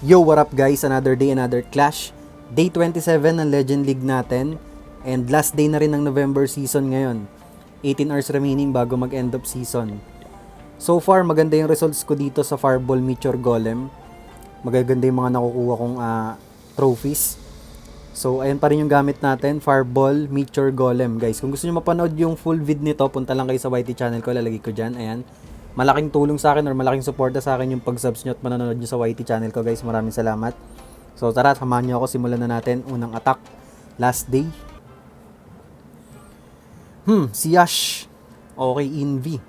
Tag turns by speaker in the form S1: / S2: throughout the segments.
S1: Yo, what up guys? Another day, another clash. Day 27 ng Legend League natin. And last day na rin ng November season ngayon. 18 hours remaining bago mag-end of season. So far, maganda yung results ko dito sa Fireball Meteor Golem. Magaganda yung mga nakukuha kong trophies. So, ayan pa rin yung gamit natin. Fireball Meteor Golem, guys. Kung gusto nyo mapanood yung full vid nito, punta lang kayo sa YT channel ko. Lalagay ko dyan. Ayan. Malaking tulong sa akin or malaking suporta sa akin yung pag-subs nyo at manonood nyo sa YT channel ko, guys. Maraming salamat. So, tara, samahan nyo ako. Simulan na natin. Unang attack. Last day. Si Yash. Okay, Envy.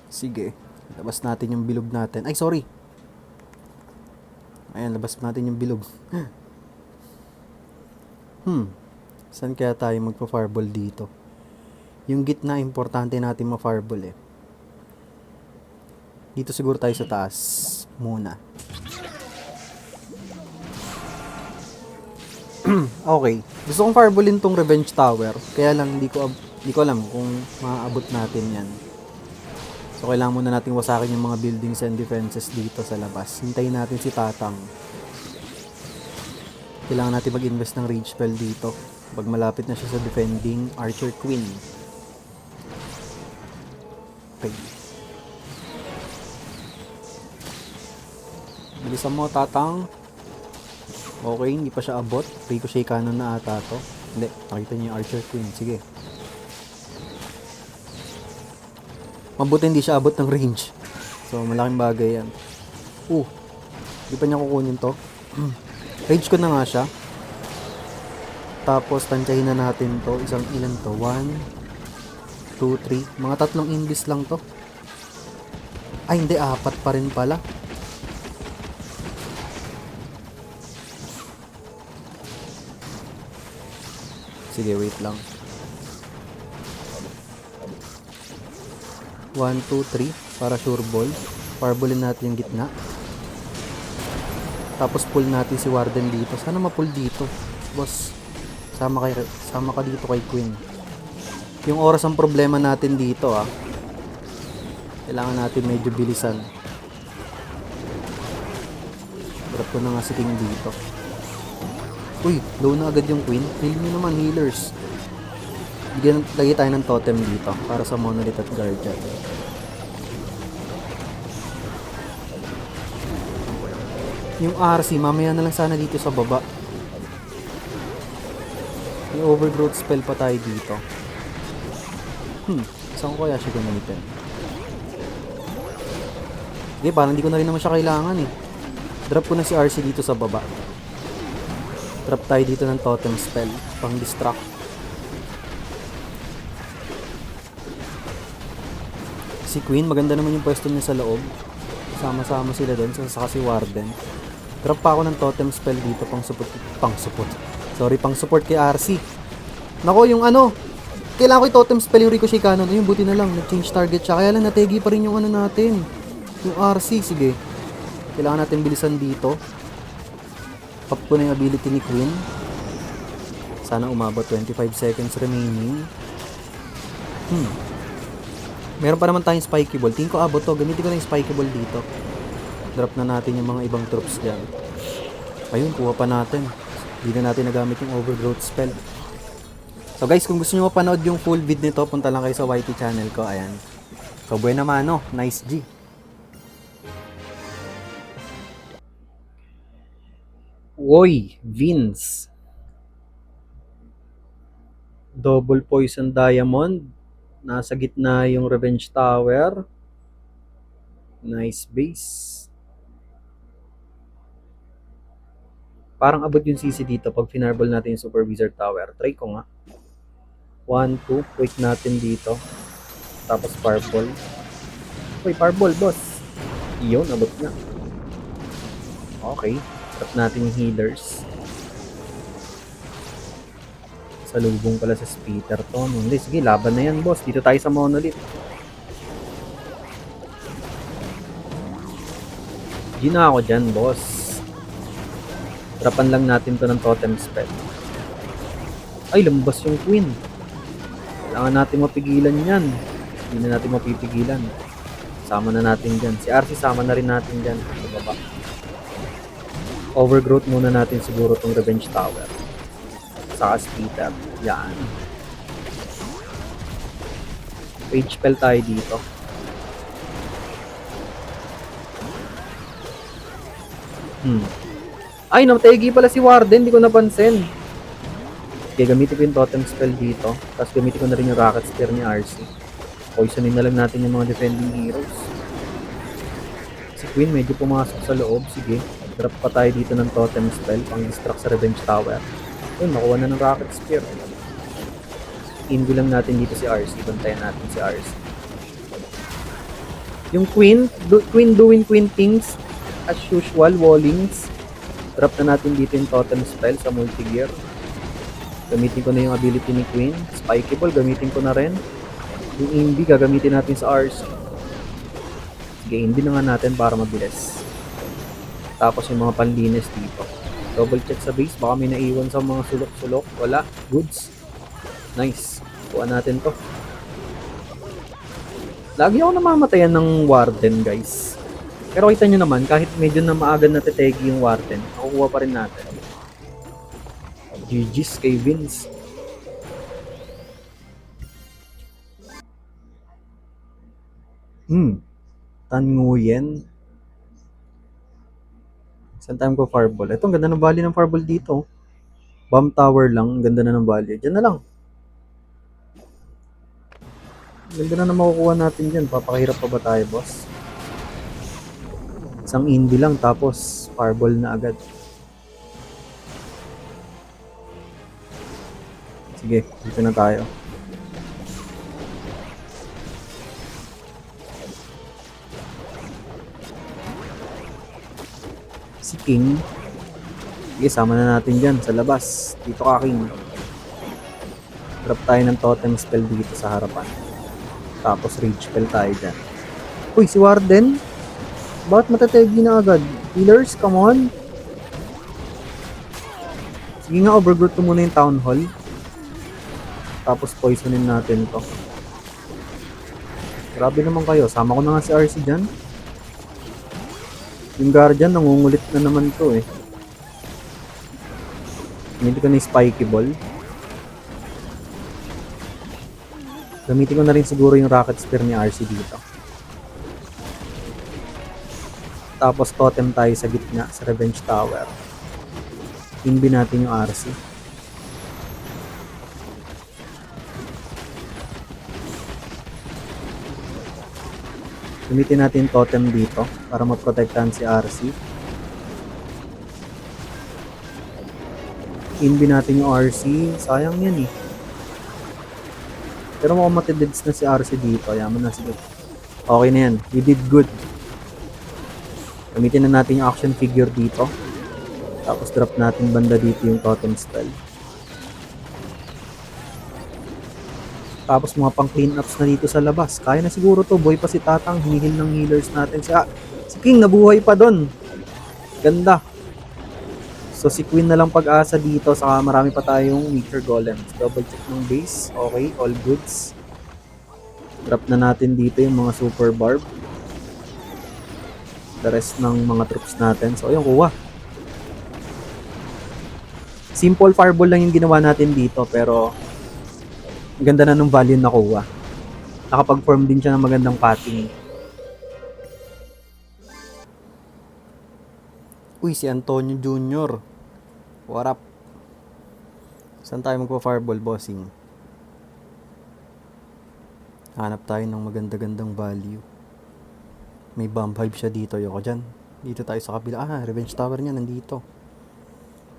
S1: Sige. Labas natin yung bilog natin. Ay, sorry. Ayan, labas natin yung bilog. Saan kaya tayo magpa-fireball dito? Yung gitna, importante natin ma-fireball eh. Dito siguro tayo sa taas muna. Okay. Gusto kong fireballin tong Revenge Tower. Kaya lang hindi ko alam kung maaabot natin yan. So kailangan muna natin wasakin yung mga buildings and defenses dito sa labas. Hintayin natin si Tatang. Kailangan natin mag-invest ng rage spell dito. Pag malapit na siya sa defending Archer Queen. Okay. Bilisan mo, Tatang. Okay, hindi pa siya abot. Ricochet cannon na ata to. Hindi, nakita niyo yung Archer Queen. Sige. Mabuti hindi siya abot ng range. So, malaking bagay yan. Hindi pa niya kukunin to. Range ko na nga siya. Tapos, tansyahin na natin to. Isang ilan to? 1, 2, 3. Mga 3 invis lang to. Ay, hindi. 4 pa rin pala. Sige, wait lang. 1, 2, 3 para sure ball. Fireballin natin yung gitna. Tapos pull natin si Warden dito. Sana ma-pull dito. Boss, sama ka dito kay Queen. Yung oras ang problema natin dito Kailangan natin medyo bilisan. Drop ko na nga si King dito. Uy, low na agad yung Queen. Heal nyo naman, healers. Lagay tayo ng totem dito para sa Monolith at Guardian. Yung RC, mamaya na lang sana dito sa baba. Yung overgrowth spell pa tayo dito. Saan ko kaya siya gamitin? Okay, parang hindi ko na rin naman siya kailangan eh. Drop ko na si RC dito sa baba. Drop tayo dito ng totem spell. Pang distract. Si Queen, maganda naman yung pwesto niya sa loob. Sama-sama sila doon. Saka si Warden. Drop pa ako ng totem spell dito pang support kay RC. Nako, yung kailangan ko yung totem spell yung Ricochet Cannon. Ayun, buti na lang. Nag-change target siya. Kaya lang nategi pa rin yung natin. Yung RC, sige. Kailangan natin bilisan dito. Pop ko na yung ability ni Queen. Sana umabot. 25 seconds remaining. Meron pa naman tayong spiky ball. Tingin ko abot to. Gamitin ko na yung spiky ball dito. Drop na natin yung mga ibang troops dyan. Ayun, kuha pa natin. Hindi na natin nagamit yung overgrowth spell. So guys, kung gusto nyo mapanood yung full vid nito, punta lang kayo sa YT channel ko. Ayan. So buena mano. Nice G. Woy, Vince. Double Poison Diamond. Nasa gitna yung Revenge Tower. Nice base. Parang abot yung CC dito pag finarball natin yung Super Wizard Tower. Try ko nga. 1, 2. Wait natin dito. Tapos Fireball. Uy, Fireball, boss. Iyon, abot na. Okay. Tap natin yung healers. Salubong pala sa Spitter to. Sige, laban na yan, boss. Dito tayo sa Monolith. G na ako dyan, boss. Trapan lang natin to ng totem spell. Ay, lumabas yung Queen. Kailangan natin mapigilan yan. Hindi na natin mapipigilan. Sama na natin dyan. Si RC sama na rin natin dyan sa baba. Overgrowth muna natin siguro tong Revenge Tower. Saka Speeder. Yan. Page spell tayo dito. Ay, namategi pala si Warden. Hindi ko napansin. Okay, gamitin ko yung Totem Spell dito. Tapos gamitin ko na rin yung Rocket Spear ni RC. Poisonin na lang natin yung mga defending heroes. Si Queen medyo pumasok sa loob. Sige, drop pa tayo dito ng Totem Spell pang distract sa Revenge Tower. Ayun, nakuha na ng Rocket Spear. Ingo lang natin dito si RC. Bantayan natin si RC. Yung Queen doing Queen Kings. As usual, Wallings. Drop na natin dito yung Totem Spell sa Multi-Gear. Gamitin ko na yung ability ni Queen. Spikeable, gamitin ko na rin. Yung Invi, gagamitin natin sa RC. Sige, Invi na nga natin para mabilis. Tapos yung mga panlinis dito. Double check sa base, baka may naiwan sa mga sulok-sulok. Wala, goods. Nice, kuha natin to. Lagi ako namamatayan ng Warden, guys. Pero kita nyo naman, kahit medyo na maaga natetegi yung Warden, nakukuha pa rin natin. GG's kay Vince. Tan Nguyen. Saan tayo ko Fireball? Ito, ang ganda ng valley ng Fireball dito. Bomb tower lang, ang ganda na ng valley. Diyan na lang. Ganda na makukuha natin dyan. Papakahirap pa ba tayo, boss? Isang Invi lang, tapos Fireball na agad. Sige, dito na tayo. Si King. Sige, sama na natin dyan sa labas. Dito ka, King. Drop tayo ng Totem Spell dito sa harapan. Tapos Rage Spell tayo dyan. Uy, si Warden? Bakit matategi na agad? Healers, come on. Sige nga, overgrowth ko muna yung Town Hall. Tapos poisonin natin to. Grabe naman kayo. Sama ko na nga si RC dyan. Yung Guardian, nangungulit na naman to eh. Hindi ko na yung Spiky Ball. Gamitin ko na rin siguro yung Rocket Spear ni RC dito. Tapos totem tayo sa gitna sa Revenge Tower. Inbi natin yung RC. Gamitin natin yung totem dito para maprotektahan si RC. Inbi natin yung RC. Sayang yan eh. Pero mukhang matideds na si RC dito. Yaman na sige. Okay na yan. We did good. Gamitin na natin yung action figure dito. Tapos drop natin banda dito yung totem spell. Tapos mga pang clean ups na dito sa labas. Kaya na siguro to. Boy pa si Tatang. Hinihil ng healers natin. Si King nabuhay pa doon. Ganda. So si Queen na lang pag-asa dito. Saka marami pa tayong Meteor Golems. Double check ng base. Okay, all goods. Drop na natin dito yung mga Super Barb. The rest ng mga troops natin. So ayun, kuha. Simple fireball lang yung ginawa natin dito. Pero ang ganda na nung value nakuha. Nakapag-form din siya ng magandang pattern. Uy, si Antonio Jr. What up? Saan tayo magpa-fireball, bossing? Hanap tayo ng maganda-gandang value. May bomb hive siya dito. Yoko dyan. Dito tayo sa kabila. Revenge Tower niya nandito.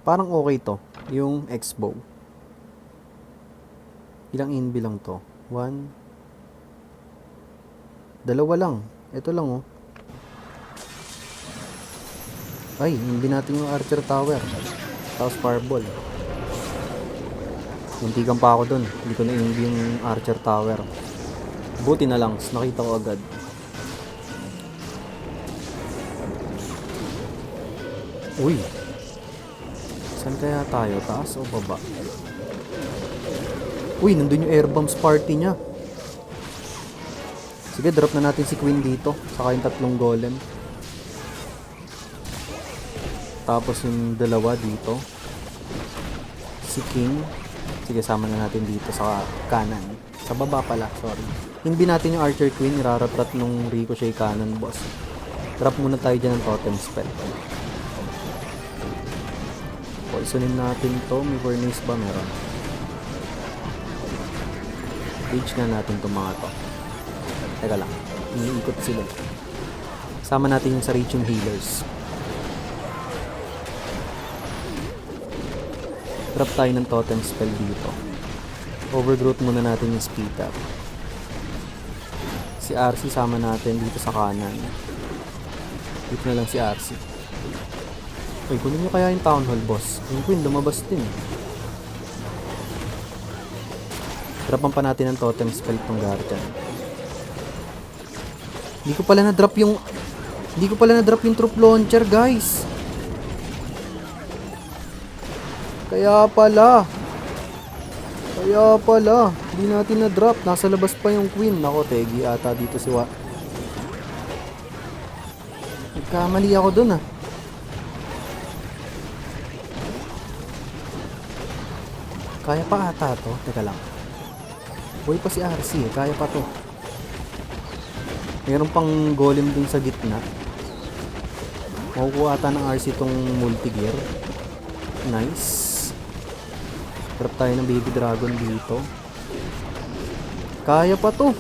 S1: Parang okay to. Yung X-bow. Ilang inbi lang to? 1. Dalawa lang. Ito lang oh. Ay, hindi natin yung Archer Tower. Tapos Fireball. Muntikan pa ako dun. Hindi ko na yung Archer Tower. Buti na lang. Nakita ko agad. Uy. Saan kaya tayo? Taas o baba? Uy, nandun yung air bombs party niya. Sige, drop na natin si Queen dito. Saka yung tatlong golem. Tapos yung dalawa dito. Si King. Sige, sama na natin dito sa kanan. Sa baba pala, sorry. Hindi natin yung Archer Queen. Iraraprat nung Ricochet Cannon, boss. Drop muna tayo dyan ng Totem Spell. Poisonin natin to. May Furnace ba? Meron. Reach nga natin itong mga to. Teka lang. Iniikot sila. Sama natin yung sa reach yung healers. Drop tayo ng Totem Spell dito. Overgrowth muna natin yung speed up. Si RC sama natin dito sa kanan. Dito na lang si RC. Uy, kunin nyo kaya yung Town Hall, boss. Yung Queen, lumabas din. Dropan pa natin ng Totem Spell itong Guardian. Hindi ko pala na-drop yung Troop Launcher, guys. Kaya pala. Hindi natin na-drop. Nasa labas pa yung Queen. Nako, Tegi ata dito si Wa. Nagkamali ako dun, ah. Kaya pa ata to. Teka lang. Boy pa si RC, eh. Kaya pa to. Meron pang golem dun sa gitna. Makukuha ata ng RC tong multi-gear. Nice. Drop tayo ng Baby Dragon dito. Kaya pa to.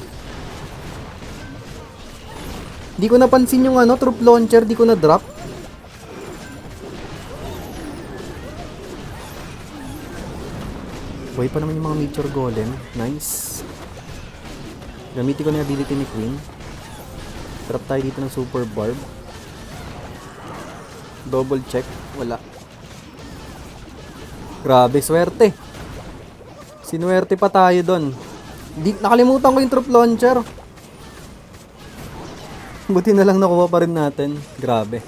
S1: Di ko napansin yung Troop Launcher. Di ko na drop. Buhay pa naman yung mga Meteor Golem. Nice. Gamitin ko na yung ability ni Queen. Drop tayo dito ng Super Barb. Double check. Wala. Grabe, swerte. Sinuwerte pa tayo doon. Nakalimutan ko yung Troop Launcher. Buti na lang nakuha pa rin natin. Grabe.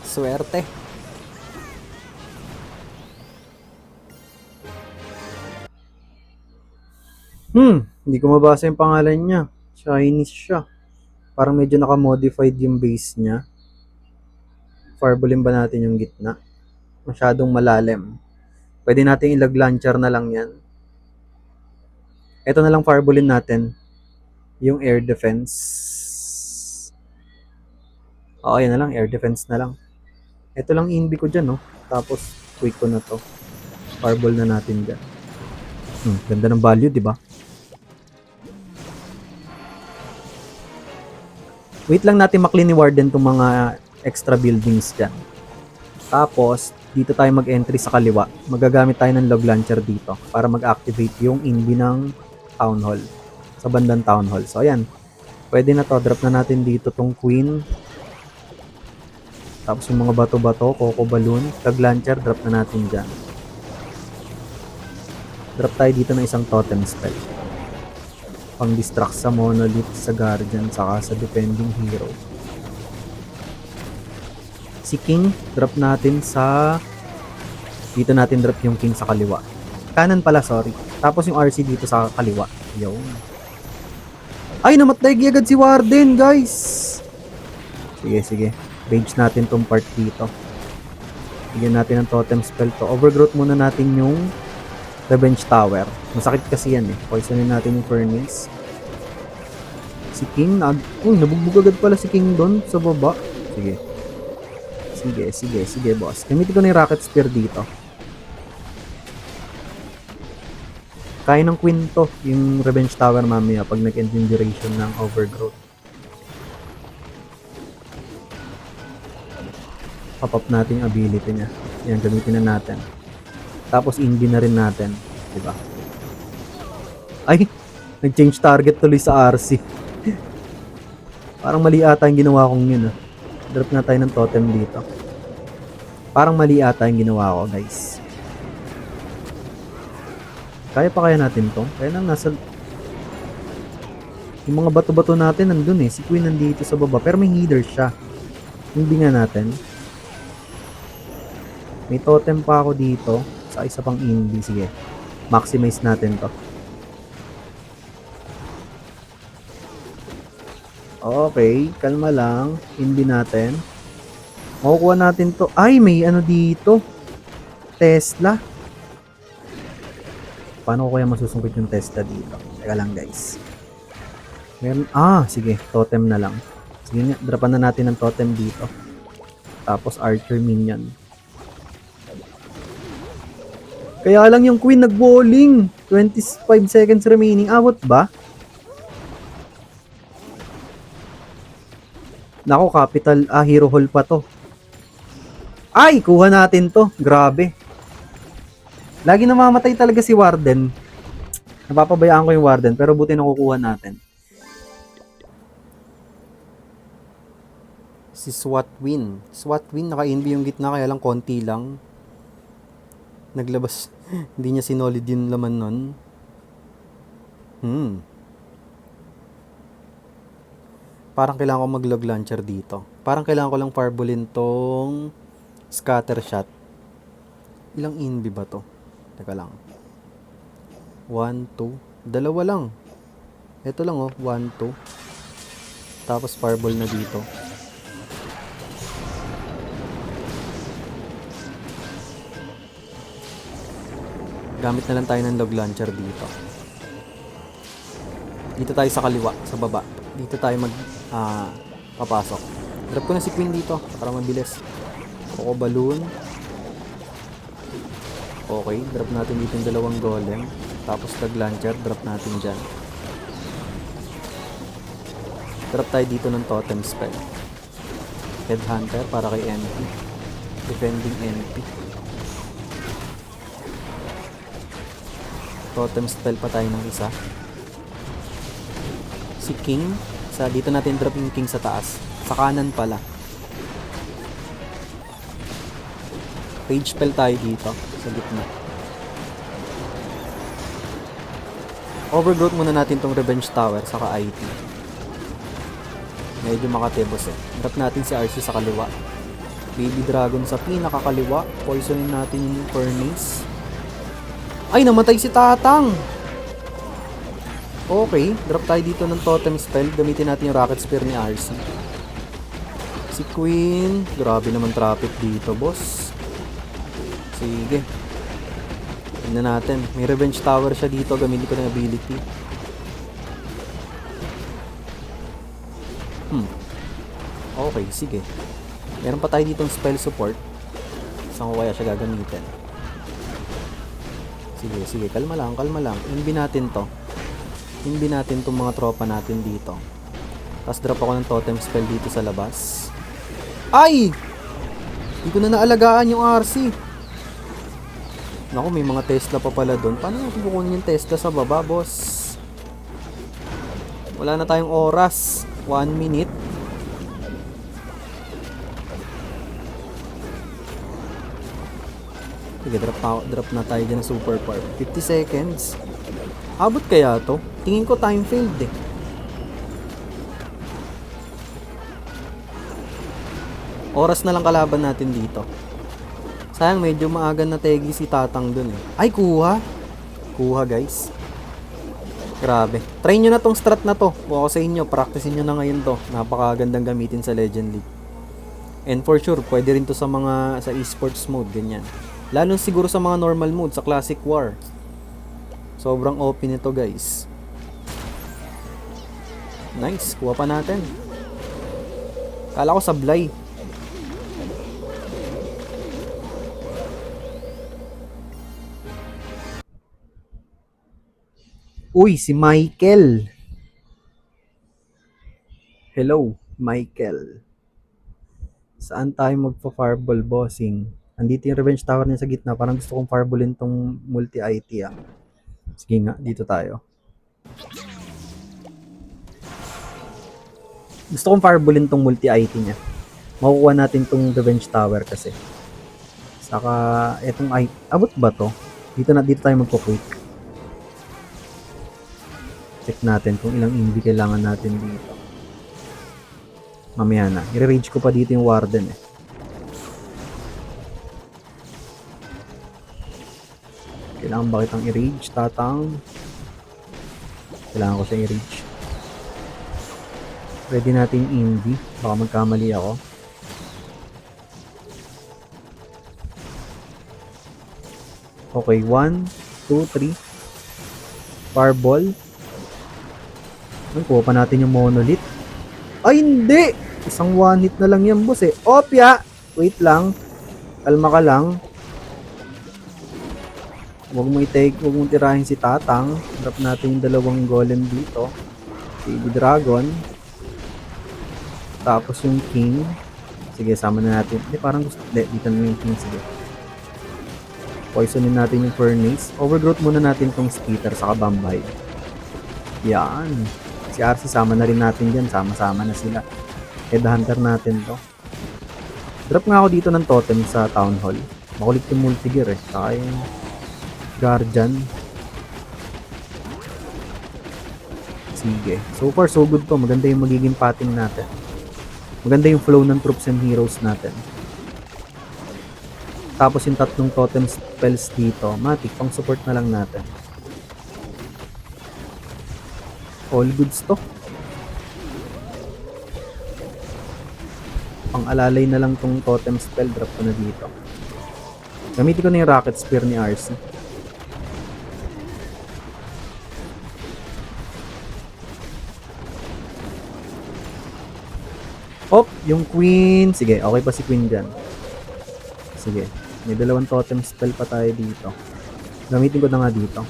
S1: Swerte. Hindi ko mabasa yung pangalan niya. Chinese siya. Parang medyo naka-modified yung base niya. Fireballin ba natin yung gitna? Masyadong malalim. Pwede natin ilag launcher na lang yan. Ito na lang fireballin natin. Yung air defense. Oo, yan na lang. Air defense na lang. Ito lang inbi ko dyan, no? Tapos, quick ko na to. Fireball na natin dyan. Ganda ng value, di ba? Wait lang natin maklin ni Warden itong mga extra buildings dyan. Tapos, dito tayo mag-entry sa kaliwa. Magagamit tayo ng log launcher dito para mag-activate yung inbi ng Town Hall. Sa bandang Town Hall. So, ayan. Pwede na to. Drop na natin dito tong Queen. Tapos yung mga bato-bato, Coco Balloon, log launcher, drop na natin dyan. Drop tayo dito ng isang Totem Spell. Pang-distract sa Monolith, sa Guardian, saka sa Defending Hero. Si King, drop natin sa... Dito natin drop yung King sa kaliwa. Kanan pala, sorry. Tapos yung RC dito sa kaliwa. Yo. Ay, namatay agad si Warden, guys! Sige. Rage natin tong part dito. Bigyan natin ng Totem Spell to. Overgrowth muna natin yung Revenge Tower. Masakit kasi yan, eh. Poisonin natin yung Furnace. Si King, nabugbog agad pala si King doon sa baba. Sige, boss. Gamitin ko na yung Rocket Spear dito. Kaya ng Queen to, yung Revenge Tower mamaya pag nag-end yung duration ng Overgrowth. Pop up natin yung ability niya. Yan, gamitin na natin. Tapos inbi na rin natin. Diba? Ay! Nag-change target tuloy sa RC. Parang mali ata yung ginawa kong yun. Drop na tayo ng totem dito. Parang mali ata yung ginawa ko, guys. Kaya pa kaya natin to? Kaya nang nasa... Yung mga bato-bato natin nandun eh. Si Queen nandito sa baba. Pero may healer siya. Hindi nga natin. May totem pa ako dito. Sa isa pang inbi. Sige. Maximize natin to. Okay, kalma lang. Hindi natin. Makukuha natin to. Ay, may ano dito. Tesla. Paano ko kaya masusungkit yung Tesla dito? Teka lang guys. Meron, sige. Totem na lang. Sige nga, dropan na natin ng totem dito. Tapos Archer Minion. Kaya lang yung Queen nag-bowling. 25 seconds remaining. Abot ba? Nako, capital, hero hall pa to. Ay, kuha natin to. Grabe. Lagi namamatay talaga si Warden. Napapabayaan ko yung Warden, pero buti nakukuha natin. Si Swatwin. Swatwin, naka-NB yung gitna, kaya lang konti lang. Naglabas. Hindi niya sinolid yung laman nun. Parang kailangan ko mag-log launcher dito. Parang kailangan ko lang farbulin tong scatter shot. Ilang NB ba to? Teka lang. 1, 2. Dalawa lang. Ito lang 1, 2. Tapos fireball na dito. Gamit na lang tayo ng log launcher dito. Dito tayo sa kaliwa, sa baba. Dito tayo papasok. Drop ko na si Queen dito para mabilis. Coco Balloon. Okay, drop natin dito yung dalawang golem. Tapos log launcher, drop natin dyan. Drop tayo dito ng totem spell. Headhunter para kay NP. Defending NP. Totem spell pa tayo ng isa. Si King. Dito natin drop yung King sa taas. Sa kanan pala. Page spell tayo dito. Sa gitna. Overgrowth muna natin tong Revenge Tower. Saka IT. Medyo makatibos Drop natin si RC sa kaliwa. Baby Dragon sa pinakakaliwa. Poisonin natin yung Furnace. Ay, namatay si Tatang! Okay, drop tayo dito ng totem spell. Gamitin natin yung rocket spear ni RC. Si Queen. Grabe naman traffic dito, boss. Sige. Tignan natin. May revenge tower siya dito. Gamitin ko ng ability. Okay, sige. Meron pa tayo ditong spell support. Saan ko kaya siya gagamitin? Sige. Kalma lang. Inbi natin to. Inbi natin itong mga tropa natin dito. Tapos drop ako ng totem spell dito sa labas. Ay! Hindi ko na naalagaan yung RC. Naku, may mga Tesla pa pala doon. Paano natin kukunin yung Tesla sa baba, boss? Wala na tayong oras. 1 minute. Sige, drop na tayo dyan ng super power. 50 seconds. Abot kaya to? Tingin ko time failed Oras na lang kalaban natin dito. Sayang, medyo maaga na tegi si Tatang dun Ay, kuha. Kuha, guys. Grabe. Try nyo na tong strat na to. Kung ako sa inyo, practicein nyo na ngayon to. Napakagandang gamitin sa Legend League. And for sure, pwede rin to sa esports mode, ganyan. Lalo siguro sa mga normal mode, sa Classic War. Sobrang OP nito, guys. Nice, kuha pa natin. Kala ko sablay. Uy, si Michael. Hello, Michael. Saan tayo magpa-fireball, bossing? Andito yung revenge tower niya sa gitna. Parang gusto kong fireballin tong multi-IT Sige nga, dito tayo. Gusto kong fireballin tong multi-IT niya. Makukuha natin tong revenge tower kasi. Saka, etong abot ba to? Dito tayo magpo-quick. Check natin kung ilang invi kailangan natin dito. Mamaya na. I-rage ko pa dito yung Warden Kailangan ba kitang i-rage, Tatang? Kailangan ko siya i-rage. Ready natin yung Indy. Baka magkamali ako. Okay, 1, 2, 3. Fireball. Ay, kuha pa natin yung monolith. Ay, hindi! Isang one hit na lang yan, boss eh. Opya! Wait lang. Kalma ka lang. Huwag mong tirahin si Tatang. Drop natin yung dalawang golem dito. Baby Dragon. Tapos yung King. Sige, sama na natin. Hindi, parang gusto. Hindi, dito na yung King. Sige. Poisonin natin yung Furnace. Overgrowth muna natin tong Skitter sa Kabambay. Yan. Si RC sama na rin natin dyan. Sama-sama na sila. Headhunter natin to. Drop nga ako dito ng totem sa Town Hall. Makulit yung multigear eh. Saka yung Guardian. Sige. So far so good to. Maganda yung magiging pattern natin. Maganda yung flow ng troops and heroes natin. Tapos yung tatlong totem spells dito. Matik, pang support na lang natin. All goods to. Pang alalay na lang tong totem spell. Drop ko na dito. Gamitin ko na yung Rocket Spear ni RC. Oh, yung Queen. Sige, okay pa si Queen dyan. Sige, may dalawang totem spell pa tayo dito. Gamitin ko na nga dito.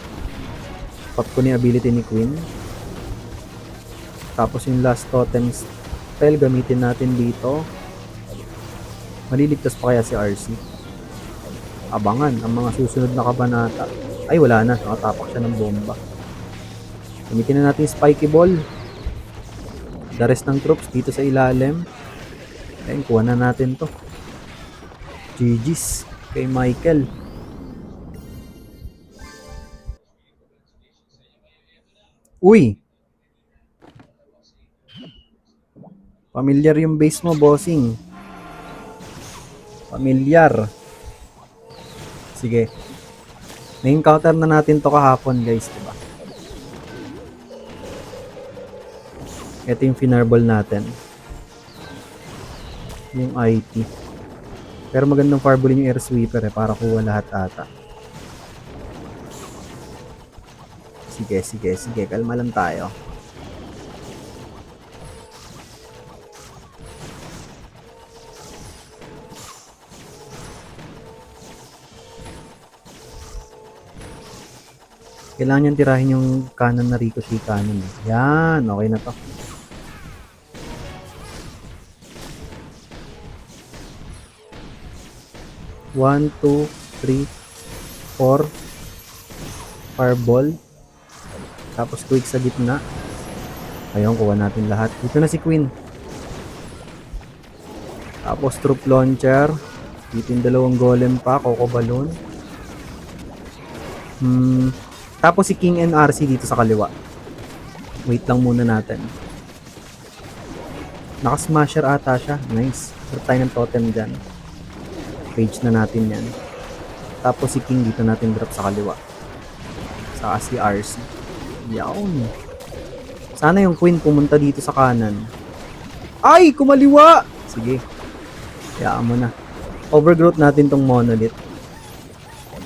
S1: Pop ko na yung ability ni Queen. Tapos yung last totem spell, gamitin natin dito. Maliligtas pa kaya si RC? Abangan ang mga susunod na kabanata. Ay, wala na. Nakatapak siya ng bomba. Gamitin na natin yung Spiky Ball. The rest ng troops dito sa ilalim. Ayun, kuha na natin to. GG's kay Michael. Uy! Familiar yung base mo, bossing. Familiar. Sige. Na-encounter na natin to kahapon, guys, diba? Ito yung Fireball natin. Yung IT. Pero magandang fireballin yung Air Sweeper eh, para kuha lahat ata. Sige. Kalma lang tayo. Kailangan nyo tirahin yung kanan na Ricochet cannon. Yan, okay na to. One, two, three, 4. Fireball. Tapos quick sa gitna. Ayun, kuha natin lahat. Dito na si Queen. Tapos troop launcher. Dito yung dalawang golem pa. Coco Balloon. Tapos si King and RC dito sa kaliwa. Wait lang muna natin. Naka-smasher ata siya. Nice. Drop tayo ng totem dyan. Page na natin yan. Tapos si King dito natin drop sa kaliwa. Saka si RC. Yawn. Sana yung Queen pumunta dito sa kanan. Ay! Kumaliwa! Sige. Hayaan mo na. Overgrowth natin tong monolith.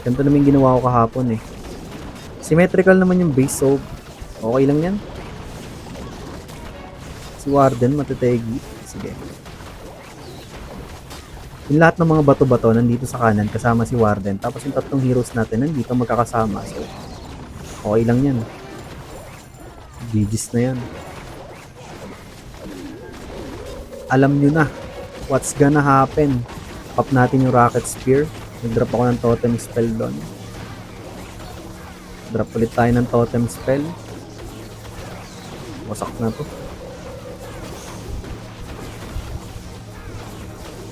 S1: Ganito naman ginawa ko kahapon eh. Symmetrical naman yung base, so okay lang yan. Si Warden matategi. Sige. Yung lahat ng mga bato-bato nandito sa kanan kasama si Warden. Tapos yung tatlong heroes natin nandito magkakasama. So, okay lang yan. GG's na yan. Alam nyo na what's gonna happen. Pop natin yung Rocket Spear. Nag-drop ako ng totem spell doon. Drop ulit tayo ng totem spell. Wasak na to.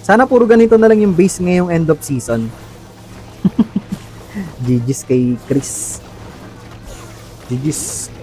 S1: Sana puro ganito na lang yung base ngayong end of season. GG's kay Chris. GG's